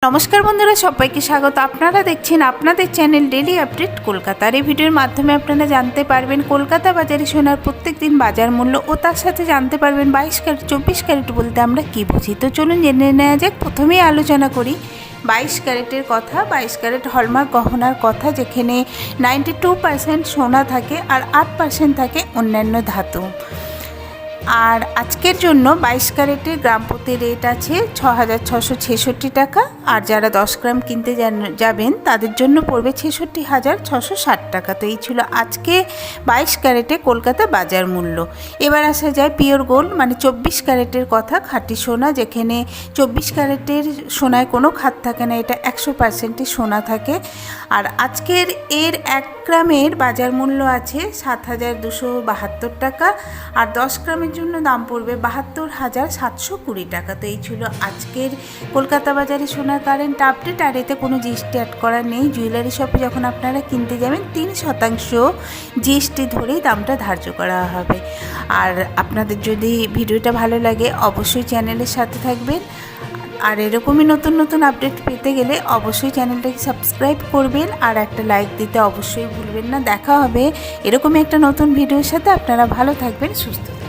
নমস্কার বন্ধুরা, সবাইকে স্বাগত। আপনারা দেখছেন আপনাদের চ্যানেল ডেলি আপডেট কলকাতার। এই ভিডিওর মাধ্যমে আপনারা জানতে পারবেন কলকাতা বাজারে সোনার প্রত্যেক দিন বাজার মূল্য ও তার সাথে জানতে পারবেন 22 ক্যারেট 24 ক্যারেট বলতে আমরা কী বুঝি। তো চলুন জেনে নেওয়া যাক। প্রথমেই আলোচনা করি 22 ক্যারেটের কথা। 22 ক্যারেট হলমার্ক গহনার কথা, যেখানে 92% সোনা থাকে আর 8% থাকে অন্যান্য ধাতু। আর আজকের জন্য 22 ক্যারেটের গ্রাম প্রতি রেট আছে 6,666 টাকা। আর যারা 10 গ্রাম কিনতে যাবেন তাদের জন্য পড়বে 66,660 টাকা। তো এই ছিল আজকে 22 ক্যারেটে কলকাতা বাজার মূল্য। এবার আসা যায় পিওর গোল্ড মানে 24 ক্যারেটের কথা, খাঁটি সোনা, যেখানে 24 ক্যারেটের সোনায় কোনো খাত থাকে না, এটা 100%ই সোনা থাকে। আর আজকের এর 1 গ্রামের বাজার মূল্য আছে 7,272 টাকা। আর 10 গ্রামের জন্য দাম পড়বে 72,720 টাকা। তো এই ছিল আজকের কলকাতা বাজারে সোনার কারেন্ট আপডেট। আর এতে কোনো জিএসটি অ্যাড করা নেই। জুয়েলারি শপে যখন আপনারা কিনতে যাবেন 3% জিএসটি ধরেই দামটা ধার্য করা হবে। আর আপনাদের যদি ভিডিওটা ভালো লাগে অবশ্যই চ্যানেলের সাথে থাকবেন। আর এরকমই নতুন নতুন আপডেট পেতে গেলে অবশ্যই চ্যানেলটাকে সাবস্ক্রাইব করবেন আর একটা লাইক দিতে অবশ্যই ভুলবেন না। দেখা হবে এরকমই একটা নতুন ভিডিওর সাথে। আপনারা ভালো থাকবেন, সুস্থ থাকবেন।